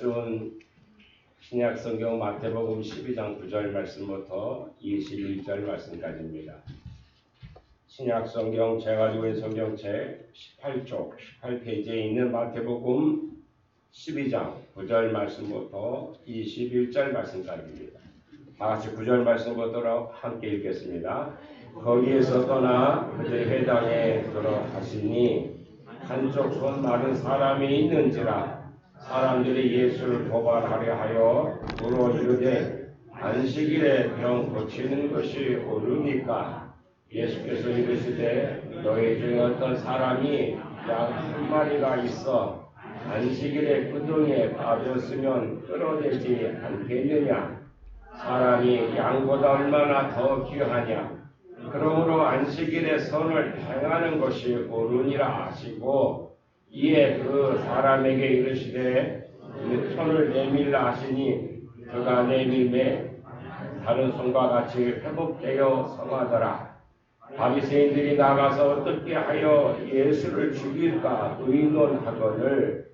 말씀은 신약 성경 마태복음 12장 9절 말씀부터 21절 말씀까지입니다. 신약 성경 제가 가지고 있는 성경책 18쪽 18페이지에 있는 마태복음 12장 9절 말씀부터 21절 말씀까지입니다. 다 같이 9절 말씀부터 함께 읽겠습니다. 거기에서 떠나 그들 회당에 들어가시니 한쪽 손 마른 사람이 있는지라 사람들이 예수를 고발하려 하여 물어 이르되 안식일에 병 고치는 것이 옳으니까? 예수께서 이르시되 너희 중에 어떤 사람이 양 한 마리가 있어 안식일에 구덩이에 빠졌으면 끌어내지 않겠느냐? 사람이 양보다 얼마나 더 귀하냐? 그러므로 안식일에 선을 행하는 것이 옳으니라 하시고 이에 그 사람에게 이르시되 손을 내밀라 하시니 그가 내밀매 다른 손과 같이 회복되어 성하더라. 바리새인들이 나가서 어떻게 하여 예수를 죽일까 의논하거늘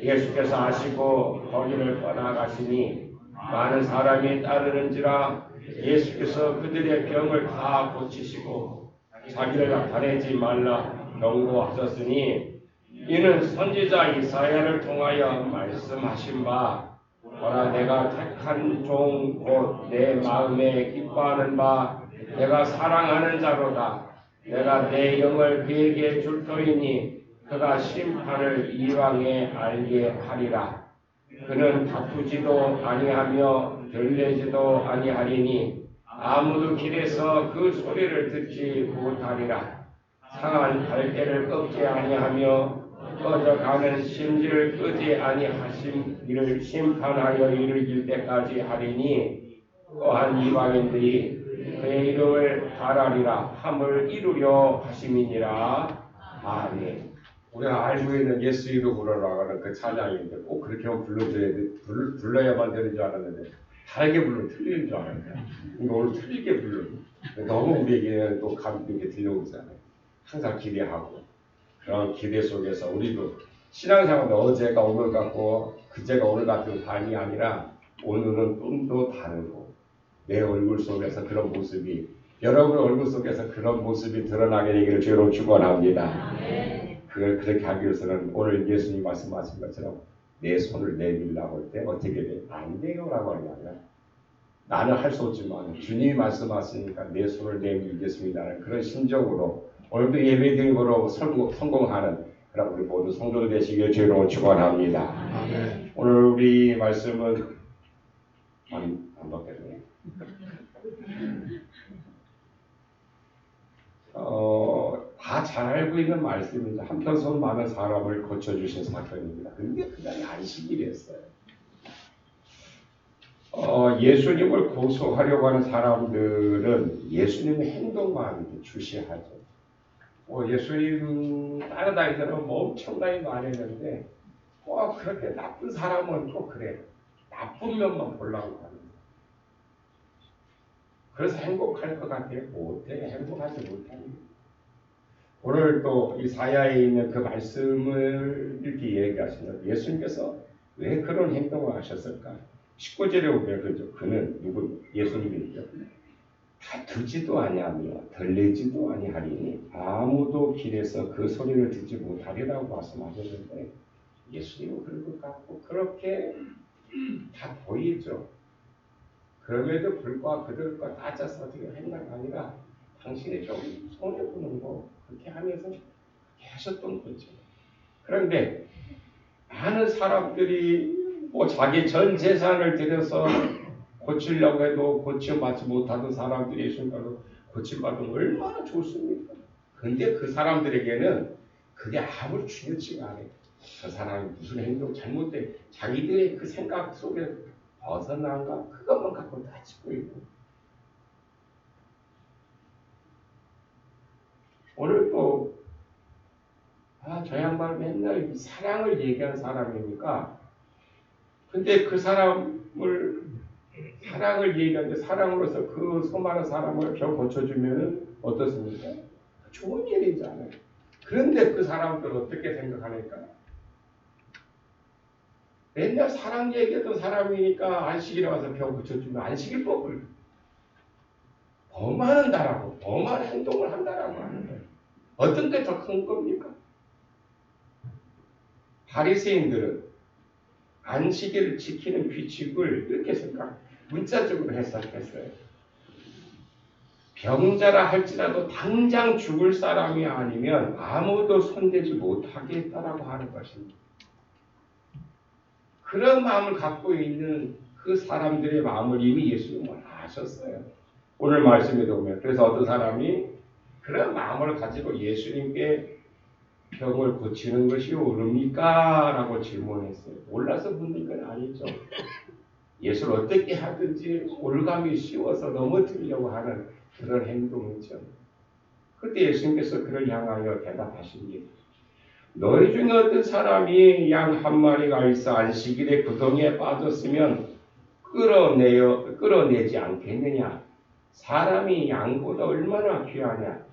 예수께서 아시고 거기를 떠나가시니 많은 사람이 따르는지라 예수께서 그들의 병을 다 고치시고 자기를 나타내지 말라 경고하셨으니 이는 선지자 이사야를 통하여 말씀하신 바 보라 내가 택한 종 곧 내 마음에 기뻐하는 바 내가 사랑하는 자로다. 내가 내 영을 그에게 줄 터이니 그가 심판을 이방에 알게 하리라. 그는 다투지도 아니하며 들레지도 아니하리니 아무도 길에서 그 소리를 듣지 못하리라. 상한 갈대를 꺾지 아니하며 꺼져가는 심지를 끄지 아니하신 이를 심판하여 이르길 때까지 하리니 또한 이방인들이 그의 이름을 바라리라 함을 이루려 하심이니라. 아멘. 우리가 알고 있는 예수 이름 부르라고 그 찬양인데 꼭 그렇게만 불러야만 되는 줄 알았는데 다르게 부르면 틀리는 줄 알았는데 이거 오늘 틀리게 불러. 너무 우리에게 또 감동이 들려오잖아요. 항상 기대하고 그런 기대 속에서 우리도 신앙생활은 어제가 오늘 같고 그제가 오늘 같은 삶이 아니라 오늘은 좀 더 다르고 내 얼굴 속에서 그런 모습이 여러분 얼굴 속에서 그런 모습이 드러나게 되기를 주로 축원합니다. 그걸 그렇게 하기 위해서는 오늘 예수님 말씀하신 것처럼 내 손을 내밀라고 할 때 어떻게 돼? 안 돼요라고 하는 게 아니라 나는 할 수 없지만 주님이 말씀하시니까 내 손을 내밀겠습니다라는 그런 심정으로 오늘도 예배드림으로 성공하는 그런 우리 모두 성도들 되시길 주로 축원합니다. 오늘 우리 말씀은 안 받겠네요. 다 잘 알고 있는 말씀이죠. 한평생 많은 사람을 고쳐주신 사건입니다. 근데 그날이 안식일이었어요. 예수님을 고소하려고 하는 사람들은 예수님의 행동만 주시하죠. 예수님 따라다니는 사람은 엄청나게 많았는데 그렇게 나쁜 사람은 또 그래. 나쁜 면만 보려고 하는 거예요. 그래서 행복할 것 같아요. 못해. 행복하지 못합니다. 오늘 또 이사야에 있는 그 말씀을 이렇게 얘기하시면 예수님께서 왜 그런 행동을 하셨을까? 19절에 보면 그죠. 그는 누구? 예수님이죠. 다투지도 아니하며 들리지도 아니하리니 아무도 길에서 그 소리를 듣지 못하리라고 말씀하셨는데 예수님은 그럴 것 같고 그렇게 다 보이죠. 그럼에도 불구하고 그들과 따져서 어떻게 행동이 아니라 당신이 좀 손해보는 거 그렇게 하면서 하셨던 거죠. 그런데 많은 사람들이 자기 전 재산을 들여서 고치려고 해도 고침받지 못하던 사람들이 예수님께로 고침받으면 얼마나 좋습니까? 근데 그 사람들에게는 그게 아무리 중요치가 않아요. 저 사람이 무슨 행동 잘못돼 자기들의 그 생각 속에 벗어난가 그것만 갖고 다치고 있고 오늘 또 저 양반 맨날 사랑을 얘기한 사람이니까 근데 그 사람을 사랑을 얘기하는데 사랑으로서 그 수많은 사람을 병 고쳐주면 어떻습니까? 좋은 일이잖아요. 그런데 그 사람들 어떻게 생각하니까 맨날 사랑 얘기했던 사람이니까 안식일에 와서 병 고쳐주면 안식일법을 범한다라고, 범한 행동을 한다라고 하는 거예요. 어떤 게 더 큰 겁니까? 바리새인들은 안식일을 지키는 규칙을 이렇게 생각, 문자적으로 해석했어요. 병자라 할지라도 당장 죽을 사람이 아니면 아무도 손대지 못하겠다라고 하는 것입니다. 그런 마음을 갖고 있는 그 사람들의 마음을 이미 예수님은 아셨어요. 오늘 말씀에도 보면 그래서 어떤 사람이 그런 마음을 가지고 예수님께 병을 고치는 것이 옳습니까? 라고 질문했어요. 몰라서 묻는 건 아니죠. 예수를 어떻게 하든지 올감이 씌워서 넘어뜨리려고 하는 그런 행동이죠. 그때 예수님께서 그를 향하여 대답하십니다. 너희 중에 어떤 사람이 양 한 마리가 있어 안식일에 구덩이에 빠졌으면 끌어내지 않겠느냐? 사람이 양보다 얼마나 귀하냐?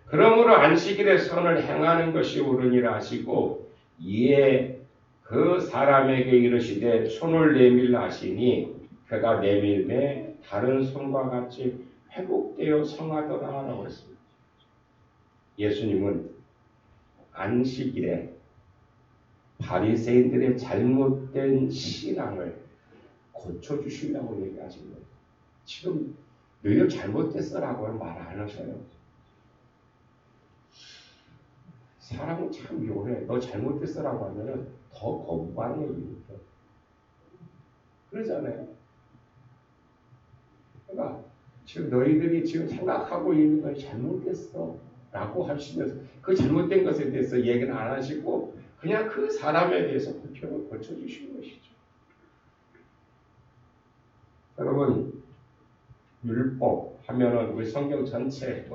그러므로 안식일에 선을 행하는 것이 옳으니라 하시고 이에 그 사람에게 이르시되 손을 내밀라 하시니 그가 내밀매 다른 손과 같이 회복되어 성하더라라고 했습니다. 예수님은 안식일에 바리새인들의 잘못된 신앙을 고쳐주시려고 얘기하신 거예요. 지금 너희들 잘못됐어라고는 말 안 하셔요. 사람은 참 묘해. 너 잘못됐어라고 하면은 더 거부하는 얘기니까. 그러잖아요. 그러니까 지금 너희들이 지금 생각하고 있는 건 잘못됐어 라고 하시면서 그 잘못된 것에 대해서 얘기는 안 하시고 그냥 그 사람에 대해서 불평을 고쳐주시는 것이죠. 여러분 율법 하면은 우리 성경 전체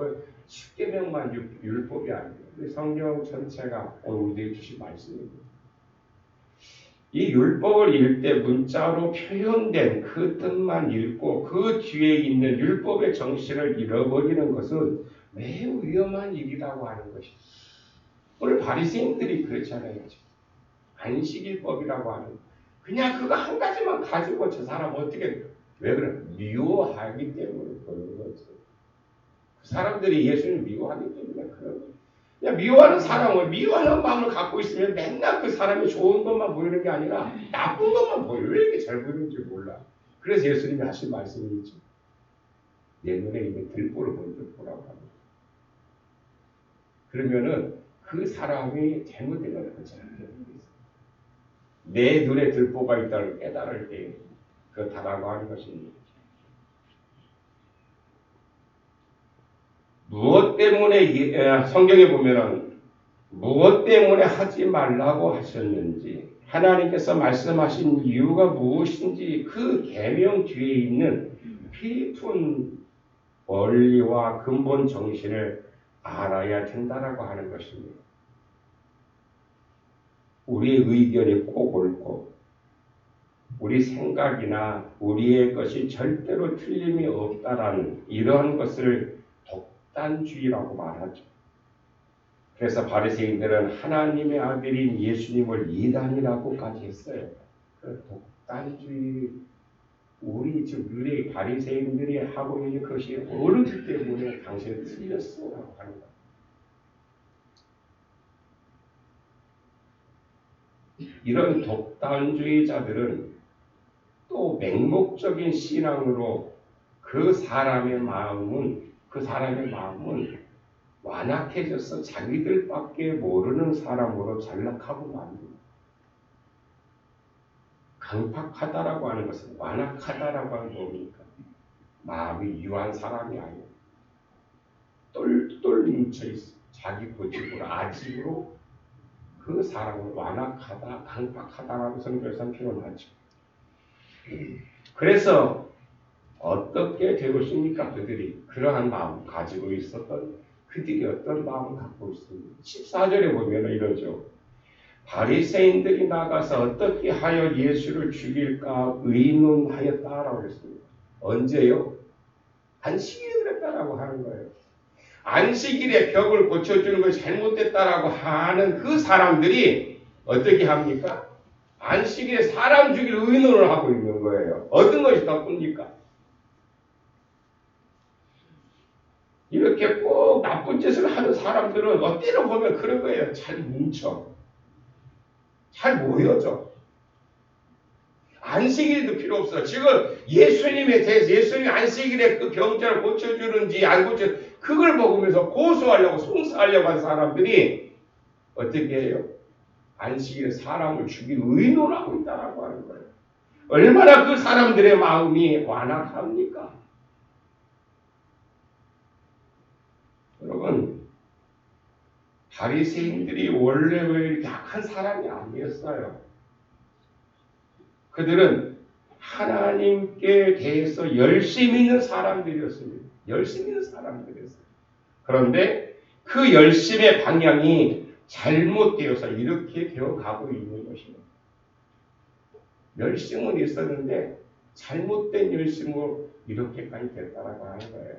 10계명만 율법이 아니에요. 우리 성경 전체가 오늘 우리에게 주신 말씀입니다. 이 율법을 읽을 때 문자로 표현된 그 뜻만 읽고 그 뒤에 있는 율법의 정신을 잃어버리는 것은 매우 위험한 일이라고 하는 것이죠. 오늘 바리새인들이 그렇잖아요. 안식일법이라고 하는 그냥 그거 한 가지만 가지고 저 사람 어떻게 왜 그래? 미워하기 때문에 그런 거죠. 그 사람들이 예수님을 미워하기 때문에 그런 거예요. 그냥 미워하는 사람을 미워하는 마음을 갖고 있으면 맨날 그 사람이 좋은 것만 보이는 게 아니라 나쁜 것만 보여요. 왜 이렇게 잘 보이는지 몰라. 그래서 예수님이 하신 말씀이 있죠. 내 눈에 있는 들보를 먼저 보라고 합니다. 그러면은 그 사람이 잘못된 걸 그렇지 않게 내 눈에 들보가 있다는 깨달을 때 그렇다라고 하는 것입니다. 무엇 때문에 성경에 보면은 무엇 때문에 하지 말라고 하셨는지 하나님께서 말씀하신 이유가 무엇인지 그 계명 뒤에 있는 깊은 원리와 근본 정신을 알아야 된다라고 하는 것입니다. 우리의 의견이 꼭 옳고 우리 생각이나 우리의 것이 절대로 틀림이 없다라는 이러한 것을 독단주의라고 말하죠. 그래서 바리새인들은 하나님의 아들인 예수님을 이단이라고까지 했어요. 그 독단주의 우리 바리새인들이 하고 있는 것이 옳기 때문에 당신은 틀렸어라고 하는 거예요. 이런 독단주의자들은 또 맹목적인 신앙으로 그 사람의 마음은 완악해져서 자기들밖에 모르는 사람으로 전락하고 맙니다. 강팍하다라고 하는 것은 완악하다라고 하는 뭡니까? 마음이 유한 사람이 아니에요. 똘똘 뭉쳐있어. 자기 고집으로 아집으로 그 사람을 완악하다, 강팍하다라고 성경에서는 표현하죠. 그래서 어떻게 되었습니까? 그들이 그러한 마음 가지고 있었던 그들이 어떤 마음을 갖고 있습니다. 14절에 보면 이러죠. 바리새인들이 나가서 어떻게 하여 예수를 죽일까 의논하였다라고 했습니다. 언제요? 안식일에 그랬다라고 하는 거예요. 안식일에 벽을 고쳐주는 것이 잘못됐다라고 하는 그 사람들이 어떻게 합니까? 안식일에 사람 죽일 의논을 하고 있는 거예요. 어떤 것이 더 큽니까? 이렇게 꼭 나쁜 짓을 하는 사람들은 어때로 보면 그런 거예요. 잘 뭉쳐. 잘 모여져. 안식일도 필요 없어. 지금 예수님에 대해서 예수님이 안식일에 그 병자를 고쳐주는지 안 고쳐 그걸 먹으면서 고소하려고 송사하려고 한 사람들이 어떻게 해요? 안식일에 사람을 죽일 의논하고 있다라고 하는 거예요. 얼마나 그 사람들의 마음이 완악합니까? 여러분, 바리새인들이 원래 왜 이렇게 악한 사람이 아니었어요. 그들은 하나님께 대해서 열심히 있는 사람들이었습니다. 열심히 있는 사람들이었어요. 그런데 그 열심의 방향이 잘못되어서 이렇게 되어가고 있는 것입니다. 열심은 있었는데 잘못된 열심으로 이렇게까지 됐다라고 하는 거예요.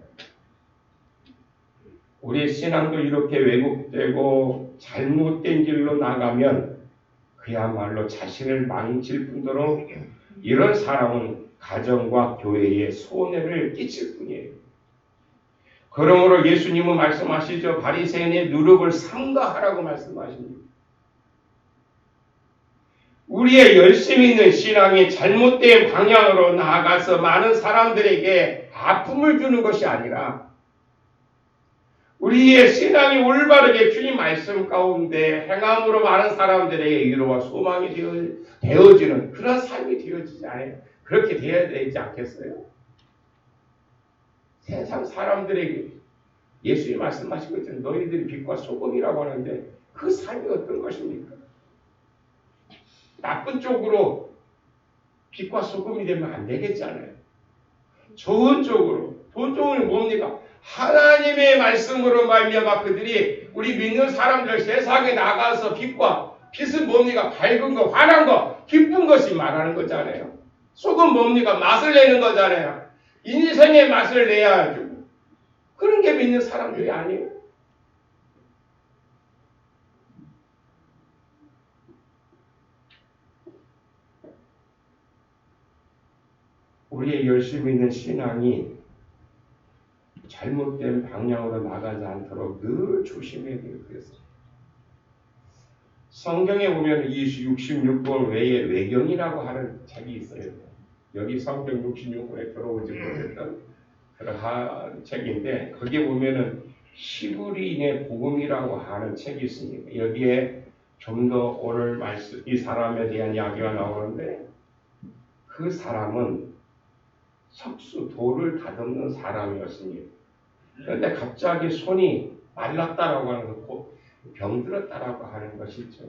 우리의 신앙도 이렇게 왜곡되고 잘못된 길로 나가면 그야말로 자신을 망칠 뿐더러 이런 사람은 가정과 교회에 손해를 끼칠 뿐이에요. 그러므로 예수님은 말씀하시죠. 바리새인의 누룩을 삼가하라고 말씀하십니다. 우리의 열심히 있는 신앙이 잘못된 방향으로 나아가서 많은 사람들에게 아픔을 주는 것이 아니라 우리의 신앙이 올바르게 주님 말씀 가운데 행함으로 많은 사람들에게 위로와 소망이 되어지는 그런 삶이 되어지지 않아요. 그렇게 되어야 되지 않겠어요? 세상 사람들에게 예수님 말씀하신 것처럼 너희들이 빛과 소금이라고 하는데 그 삶이 어떤 것입니까? 나쁜 쪽으로 빛과 소금이 되면 안 되겠잖아요. 좋은 쪽으로. 좋은 쪽은 뭡니까? 하나님의 말씀으로 말미암아 그들이 우리 믿는 사람들 세상에 나가서 빛은 뭡니까? 밝은 거, 환한 거, 기쁜 것이 말하는 거잖아요. 속은 뭡니까? 맛을 내는 거잖아요. 인생의 맛을 내야죠. 그런 게 믿는 사람들이 아니에요. 우리의 열심히 있는 신앙이 잘못된 방향으로 나가지 않도록 늘 조심해야 돼요. 그래서 성경에 보면 66권 외에 외경이라고 하는 책이 있어요. 여기 성경 66권에 들어오지 못했던 그러한 책인데 거기에 보면은 히브리인의 복음이라고 하는 책이 있습니다. 여기에 좀 더 오늘 말씀 이 사람에 대한 이야기가 나오는데 그 사람은 석수 돌을 다듬는 사람이었습니다. 그런데 갑자기 손이 말랐다라고 하는 거, 병들었다라고 하는 것이죠.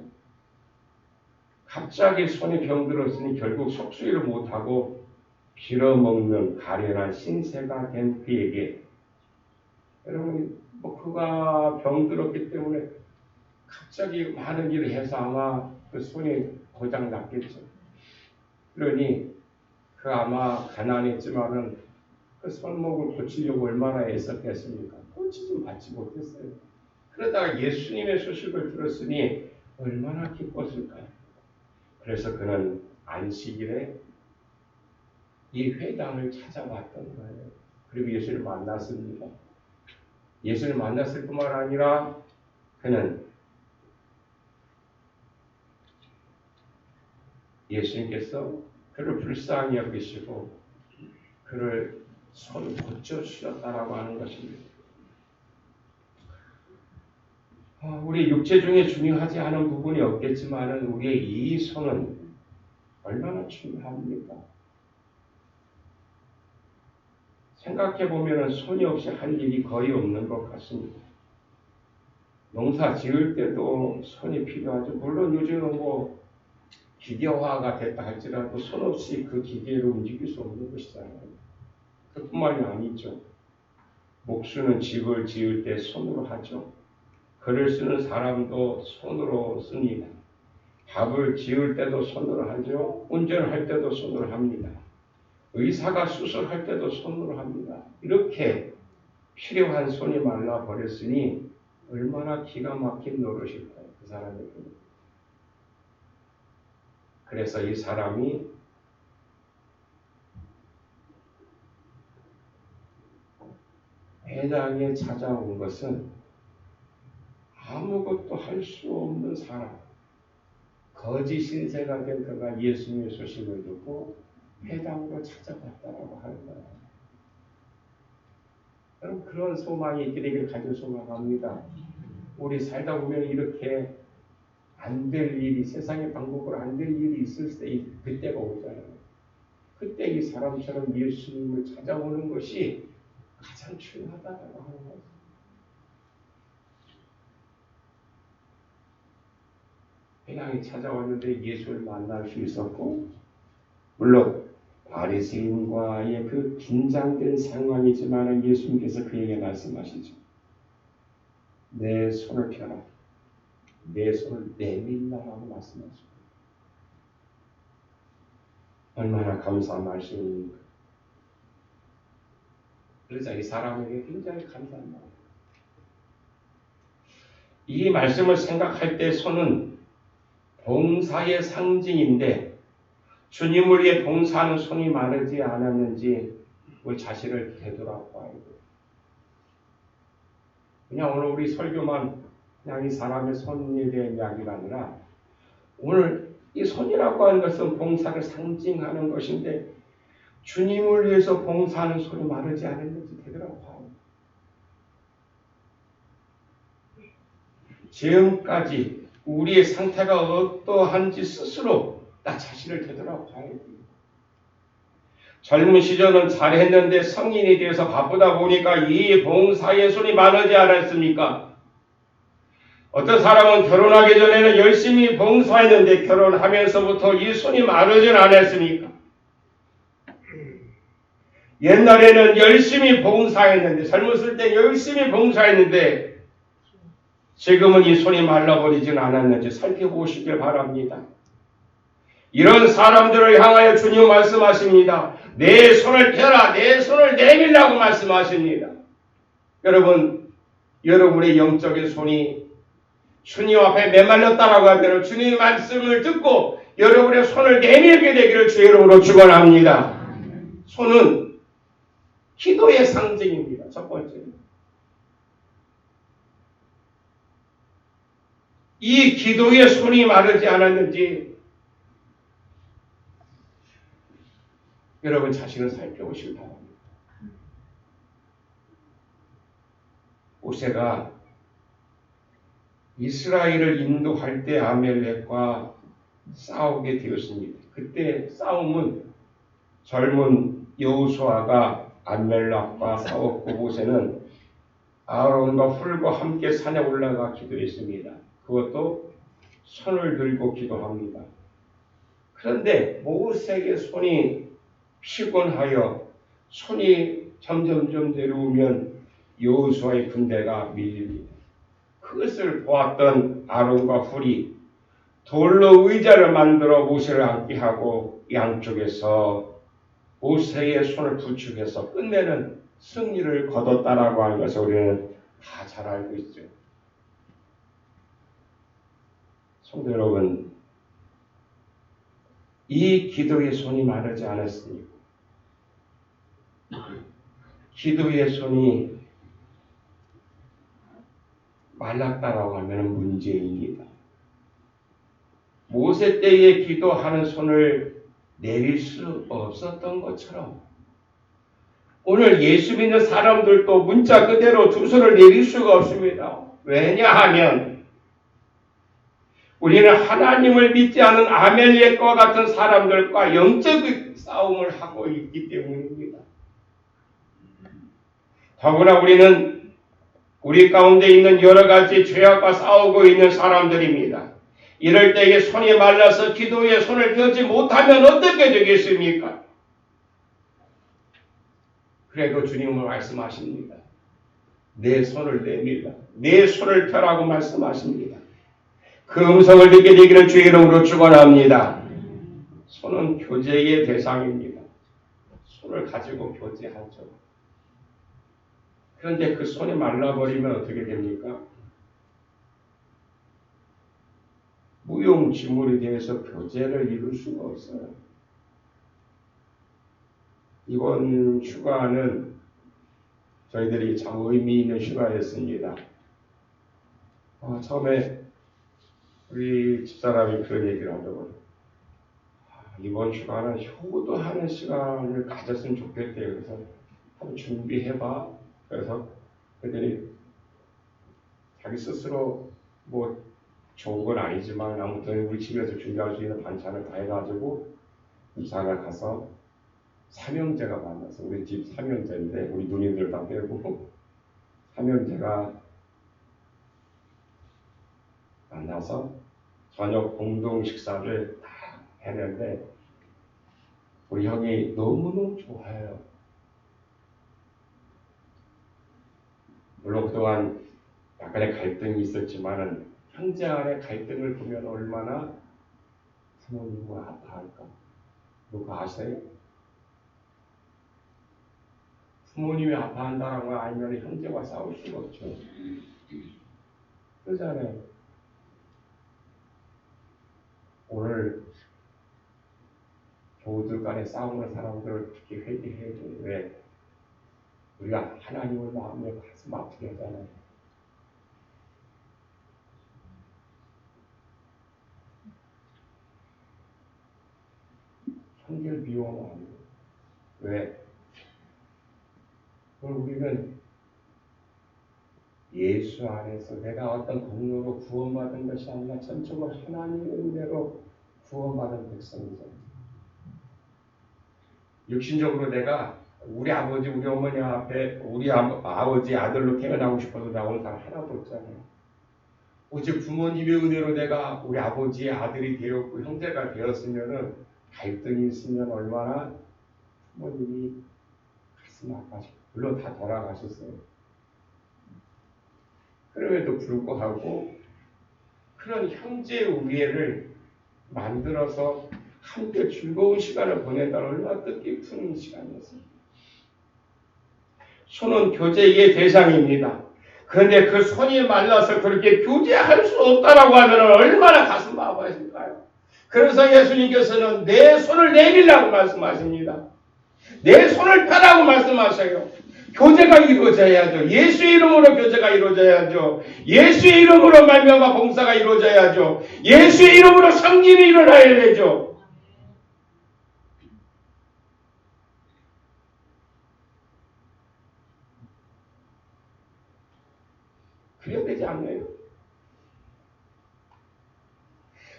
갑자기 손이 병들었으니 결국 속수일을 못하고 빌어먹는 가련한 신세가 된 그에게 여러분 그가 병들었기 때문에 갑자기 많은 일을 해서 아마 그 손이 고장 났겠죠. 그러니 그 아마 가난했지만은 그 손목을 고치려고 얼마나 애썼겠습니까? 고치지 받지 못했어요. 그러다가 예수님의 소식을 들었으니 얼마나 기뻤을까요? 그래서 그는 안식일에 이 회당을 찾아왔던 거예요. 그리고 예수를 만났습니다. 예수를 만났을 뿐만 아니라 그는 예수님께서 그를 불쌍히 여기시고 그를 손을 고쳐주셨다라고 하는 것입니다. 우리 육체 중에 중요하지 않은 부분이 없겠지만 우리의 이 손은 얼마나 중요합니까? 생각해보면 손이 없이 할 일이 거의 없는 것 같습니다. 농사 지을 때도 손이 필요하죠. 물론 요즘은 기계화가 됐다 할지라도 손 없이 그 기계를 움직일 수 없는 것이잖아요. 그뿐만이 아니죠. 목수는 집을 지을 때 손으로 하죠. 글을 쓰는 사람도 손으로 씁니다. 밥을 지을 때도 손으로 하죠. 운전할 때도 손으로 합니다. 의사가 수술할 때도 손으로 합니다. 이렇게 필요한 손이 말라버렸으니 얼마나 기가 막힌 노릇일까요? 그 사람에게는. 그래서 이 사람이 회당에 찾아온 것은 아무것도 할 수 없는 사람, 거짓 신세가 된 그가 예수님의 소식을 듣고 회당으로 찾아갔다라고 하는 거예요. 여러분, 그런 소망이 있게 되기를 가지고 소망합니다. 우리 살다 보면 이렇게 안 될 일이, 세상의 방법으로 안 될 일이 있을 때 그때가 오잖아요. 그때 이 사람처럼 예수님을 찾아오는 것이 가장 중요하다고 하는 거죠. 회당에 찾아왔는데 예수를 만날 수 있었고, 물론 바리새인과의 그 긴장된 상황이지만 예수님께서 그에게 말씀하시죠. 내 손을 펴라. 내 손을 내밀라라고 말씀하십니다. 얼마나 감사한 말씀입니까? 그래서 이 사람에게 굉장히 감사한 말. 이 말씀을 생각할 때 손은 봉사의 상징인데 주님을 위해 봉사하는 손이 마르지 않았는지 우리 자신을 되돌아봐야 돼요. 그냥 오늘 우리 설교만 그냥 이 사람의 손에 대한 이야기가 아니라 오늘 이 손이라고 하는 것은 봉사를 상징하는 것인데 주님을 위해서 봉사하는 손이 마르지 않았는지 되돌아봐요. 지금까지 우리의 상태가 어떠한지 스스로 나 자신을 되돌아봐야 돼요. 젊은 시절은 잘했는데 성인이 되어서 바쁘다 보니까 이 봉사의 손이 마르지 않았습니까? 어떤 사람은 결혼하기 전에는 열심히 봉사했는데 결혼하면서부터 이 손이 마르진 않았습니까? 옛날에는 열심히 봉사했는데, 젊었을 때 열심히 봉사했는데 지금은 이 손이 말라버리진 않았는지 살펴보시길 바랍니다. 이런 사람들을 향하여 주님 말씀하십니다. 내 손을 펴라, 내 손을 내밀라고 말씀하십니다. 여러분의 영적인 손이 주님 앞에 메말렸다라고 하면 주님의 말씀을 듣고 여러분의 손을 내밀게 되기를 주의 이름으로 축원합니다. 손은 기도의 상징입니다. 첫 번째는. 이 기도의 손이 마르지 않았는지 여러분 자신을 살펴보시기 바랍니다. 모세가 이스라엘을 인도할 때 아멜렉과 싸우게 되었습니다. 그때 싸움은 젊은 여호수아가 아멜렉과 싸웠고 모세는 아론과 훌과 함께 산에 올라가 기도했습니다. 그것도 손을 들고 기도합니다. 그런데 모세의 손이 피곤하여 손이 점점점 내려오면 여호수아의 군대가 밀립니다. 그것을 보았던 아론과 훌이 돌로 의자를 만들어 모세를 앉게 하고 양쪽에서 모세의 손을 부축해서 끝내는 승리를 거뒀다라고 하는 것을 우리는 다 잘 알고 있죠. 성도 여러분, 이 기도의 손이 마르지 않았습니까? 기도의 손이 말랐다라고 하면 문제입니다. 모세 때에 기도하는 손을 내릴 수 없었던 것처럼 오늘 예수 믿는 사람들도 문자 그대로 두 손을 내릴 수가 없습니다. 왜냐하면 우리는 하나님을 믿지 않은 아멜렉과 같은 사람들과 영적 싸움을 하고 있기 때문입니다. 더구나 우리는 우리 가운데 있는 여러 가지 죄악과 싸우고 있는 사람들입니다. 이럴 때에 손이 말라서 기도에 손을 펴지 못하면 어떻게 되겠습니까? 그래도 주님은 말씀하십니다. 내 손을 내밀라. 내 손을 펴라고 말씀하십니다. 그 음성을 듣게 되기를 주의 이름으로 축원합니다. 손은 교제의 대상입니다. 손을 가지고 교제하죠. 그런데 그 손이 말라버리면 어떻게 됩니까? 공동 지물이 되어서 교제를 이룰 수가 없어요. 이번 휴가는 저희들이 참 의미 있는 휴가였습니다. 처음에 우리 집사람이 그런 얘기를 하더라고요. 이번 휴가는 효도하는 시간을 가졌으면 좋겠대요. 그래서 한번 준비해봐. 그래서 그랬더니 자기 스스로 뭐 좋은 건 아니지만 아무튼 우리 집에서 준비할 수 있는 반찬을 다 해가지고 부산에 가서 삼형제가 만나서 우리 집 삼형제인데 우리 누님들 다 빼고 삼형제가 만나서 저녁 공동 식사를 다 했는데 우리 형이 너무너무 좋아해요. 물론 그동안 약간의 갈등이 있었지만은 형제 간의 갈등을 보면 얼마나 부모님을 아파할까? 누가 아세요? 부모님이 아파한다는 거 알면 형제와 싸울 수가 없죠. 그러잖아요. 오늘 교우들 간에 싸우는 사람들을 특히 회개해야 돼요. 왜? 우리가 하나님을 마음에 가슴 아프게 하잖아요. 형제를 미워하면 안 돼요. 왜? 우리는 예수 안에서 내가 어떤 공로로 구원받은 것이 아니라 전적으로 하나님의 은혜로 구원받은 백성이잖아요. 육신적으로 내가 우리 아버지, 우리 어머니 앞에 우리 아버지 아들로 태어나고 싶어서 나온 사람 하나도 없잖아요. 오직 부모님의 은혜로 내가 우리 아버지의 아들이 되었고 형제가 되었으면은 갈등이 있으면 얼마나 부모님이 가슴 아파하시고 물론 다 돌아가셨어요. 그럼에도 불구하고 그런 형제의 우애를 만들어서 함께 즐거운 시간을 보낸다는 얼마나 뜻깊은 시간이었습니다. 손은 교제의 대상입니다. 그런데 그 손이 말라서 그렇게 교제할 수 없다라고 하면 얼마나 가슴 아파하실까요? 그래서 예수님께서는 내 손을 내밀라고 말씀하십니다. 내 손을 펴라고 말씀하셔요. 교제가 이루어져야죠. 예수의 이름으로 교제가 이루어져야죠. 예수의 이름으로 말미암아 봉사가 이루어져야죠. 예수의 이름으로 성김이 일어나야 되죠. 그래야 되지 않나요?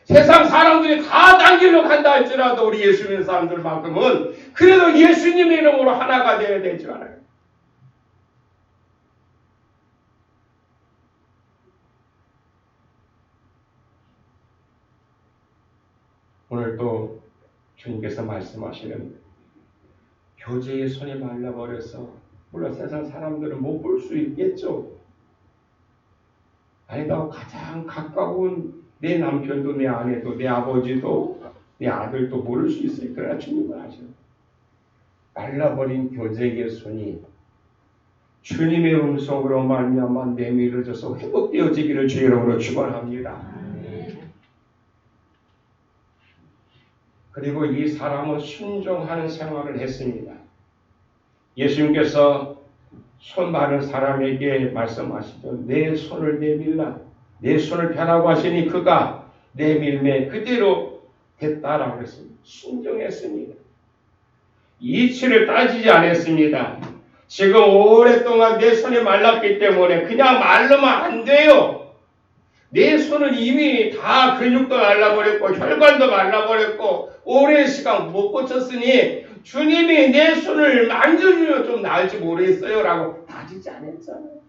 세상 사람들이 다 딴 길로 간다 할지라도 우리 예수 믿는 사람들만큼은 그래도 예수님의 이름으로 하나가 되어야 되지 않아요? 오늘 또 주님께서 말씀하시는 교제의 손이 말라버려서 물론 세상 사람들은 못 볼 수 있겠죠. 아니다 가장 가까운 내 남편도 내 아내도 내 아버지도 내 아들도 모를 수 있어요. 그러나 주님은 아셔요. 말라버린 교제의 손이 주님의 음성으로 말미암아 내밀어져서 회복되어지기를 주의 이름으로 축원합니다. 그리고 이 사람은 순종하는 생활을 했습니다. 예수님께서 손 많은 사람에게 말씀하시죠. 내 손을 내밀라. 내 손을 펴라고 하시니 그가 내밀매 그대로 됐다라고 했습니다. 순종했습니다. 이치를 따지지 않았습니다. 지금 오랫동안 내 손이 말랐기 때문에 그냥 말르면 안 돼요. 내 손은 이미 다 근육도 말라버렸고 혈관도 말라버렸고 오랜 시간 못 고쳤으니 주님이 내 손을 만져주면 좀 나을지 모르겠어요 라고 따지지 않았잖아요.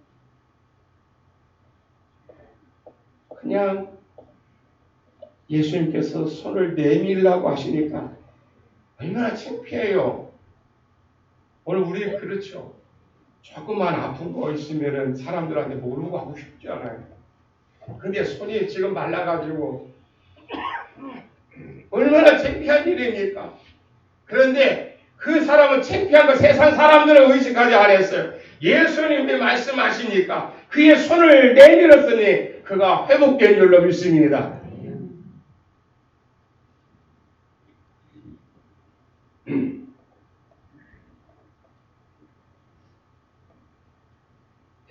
그냥 예수님께서 손을 내밀라고 하시니까 얼마나 창피해요. 오늘 우리 그렇죠. 조금만 아픈 거 있으면 사람들한테 모르고 하고 싶지 않아요. 근데 손이 지금 말라가지고 얼마나 창피한 일입니까? 그런데 그 사람은 창피한 거 세상 사람들은 의식하지 않았어요. 예수님이 말씀하시니까 그의 손을 내밀었으니 그가 회복된 줄로 믿습니다.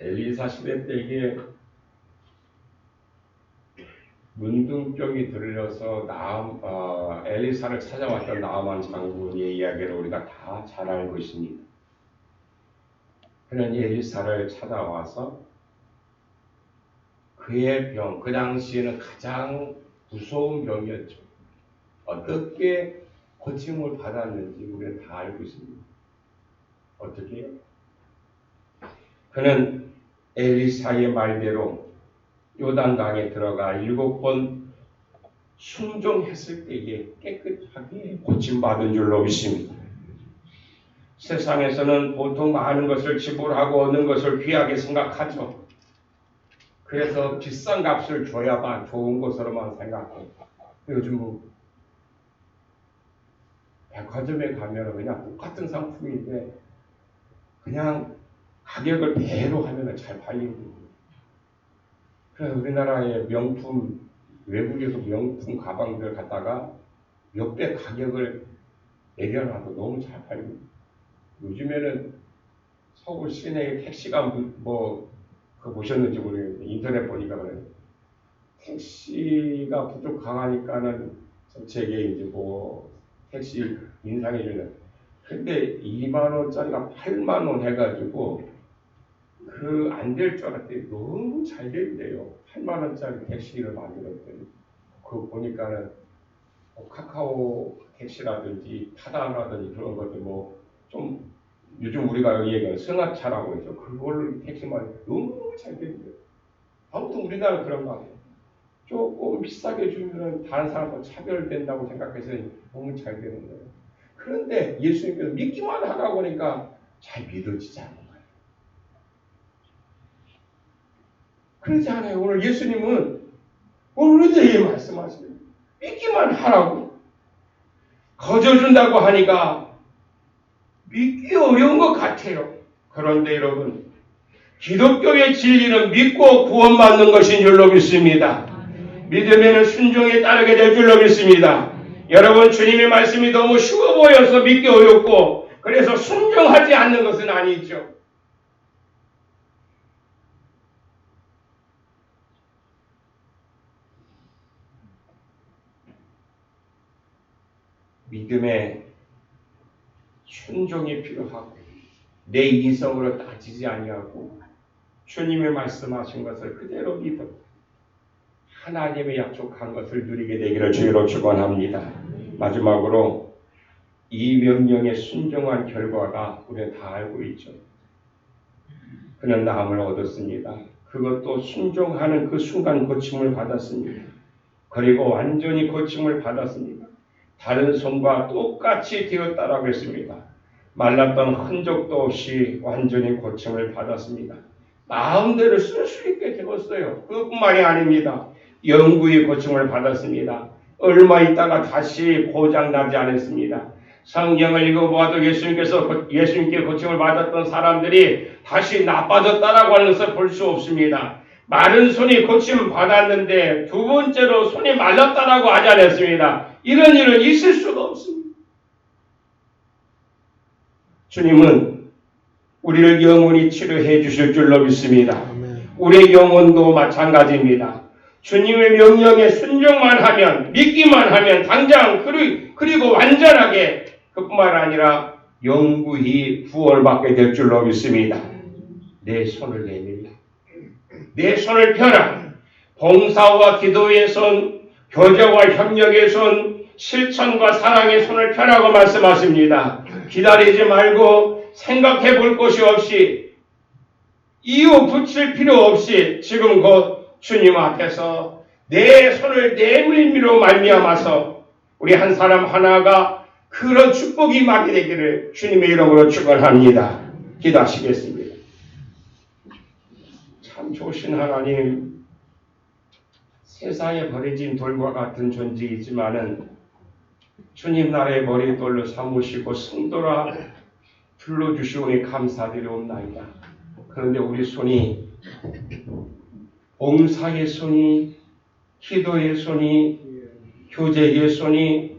엘리사 시대 때 이게 문둥병이 들려서 엘리사를 찾아왔던 나아만 장군의 이야기를 우리가 다 잘 알고 있습니다. 그는 엘리사를 찾아와서 그의 병, 그 당시에는 가장 무서운 병이었죠. 어떻게 고침을 받았는지 우리는 다 알고 있습니다. 어떻게요? 그는 엘리사의 말대로 요단강에 들어가 7번 순종했을 때에 깨끗하게 고침받은 줄로 믿습니다. 세상에서는 보통 많은 것을 지불하고 얻는 것을 귀하게 생각하죠. 그래서 비싼 값을 줘야만 좋은 것으로만 생각하고, 요즘 백화점에 가면 그냥 똑같은 상품인데 그냥 가격을 배로 하면 잘 팔리고, 그래서 우리나라의 명품, 외국에서 명품 가방들 갖다가 몇 배 가격을 내려놔도 너무 잘 팔리고, 요즘에는 서울 시내에 택시가 그거 보셨는지 모르겠는데 인터넷 보니까 그래요. 택시가 부족 강하니까는 정책에 이제 택시 인상해주는. 근데 2만 원짜리가 8만 원 해가지고 그 안 될 줄 알았더니 너무 잘 된대요. 8만 원짜리 택시를 만들었더니 그거 보니까는 카카오 택시라든지 타다라든지 그런 것들 좀 요즘 우리가 얘기하는 승합차라고 해서 그걸 택시만 너무 잘 된대요. 아무튼 우리나라 그런 거 아니에요. 조금 비싸게 주면 다른 사람과 차별된다고 생각해서 너무 잘 되는 거예요. 그런데 예수님께서 믿기만 하라고 하니까 잘 믿어지지 않는 거예요. 그렇지 않아요. 오늘 예수님은 오늘 우리에게 말씀하시는 믿기만 하라고 거저준다고 하니까 믿기 어려운 것 같아요. 그런데 여러분, 기독교의 진리는 믿고 구원받는 것인 줄로 믿습니다. 믿음에는 순종에 따르게 될 줄로 믿습니다. 여러분, 주님의 말씀이 너무 쉬워 보여서 믿기 어렵고 그래서 순종하지 않는 것은 아니죠. 믿음에 순종이 필요하고 내 이성으로 따지지 아니하고 주님의 말씀하신 것을 그대로 믿어 하나님의 약속한 것을 누리게 되기를 주의로 축원합니다. 마지막으로 이 명령에 순종한 결과가 우리는 다 알고 있죠. 그는 나음을 얻었습니다. 그것도 순종하는 그 순간 고침을 받았습니다. 그리고 완전히 고침을 받았습니다. 다른 손과 똑같이 되었다라고 했습니다. 말랐던 흔적도 없이 완전히 고침을 받았습니다. 마음대로 쓸 수 있게 되었어요. 그것뿐만이 아닙니다. 영구히 고침을 받았습니다. 얼마 있다가 다시 고장나지 않았습니다. 성경을 읽어보아도 예수님께 고침을 받았던 사람들이 다시 나빠졌다라고 하는 것을 볼 수 없습니다. 마른 손이 고침을 받았는데 두 번째로 손이 말랐다라고 하지 않았습니다. 이런 일은 있을 수가 없습니다. 주님은 우리를 영원히 치료해 주실 줄로 믿습니다. 우리의 영혼도 마찬가지입니다. 주님의 명령에 순종만 하면, 믿기만 하면 당장 그리고 완전하게 그뿐만 아니라 영구히 구원받게 될 줄로 믿습니다. 내 손을 내밀라. 내 손을 펴라. 봉사와 기도의 손, 교제와 협력의 손, 실천과 사랑의 손을 펴라고 말씀하십니다. 기다리지 말고 생각해 볼 것이 없이 이유 붙일 필요 없이 지금 곧 주님 앞에서 내 손을 내밀미로 말미암아서 우리 한 사람 하나가 그런 축복이 임하게 되기를 주님의 이름으로 축원합니다. 기도하시겠습니다. 참 좋으신 하나님, 세상에 버려진 돌과 같은 존재이지만은 주님 나라의 머리돌로 삼으시고 성도라 불러주시오니 감사드리옵나이다. 그런데 우리 손이 봉사의 손이, 기도의 손이, 교제의 손이,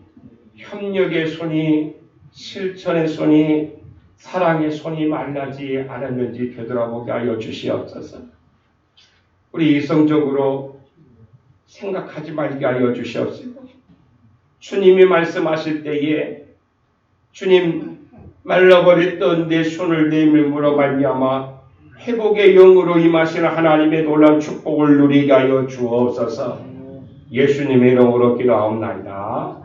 협력의 손이, 실천의 손이 사랑의 손이 말라지 않았는지 되돌아보게 하여 주시옵소서. 우리 이성적으로 생각하지 말게 하여 주시옵소서. 주님이 말씀하실 때에 주님 말라버렸던 내 손을 내밀므로 말미암아 회복의 영으로 임하시는 하나님의 놀라운 축복을 누리게 하여 주옵소서. 예수님의 이름으로 기도하옵나이다.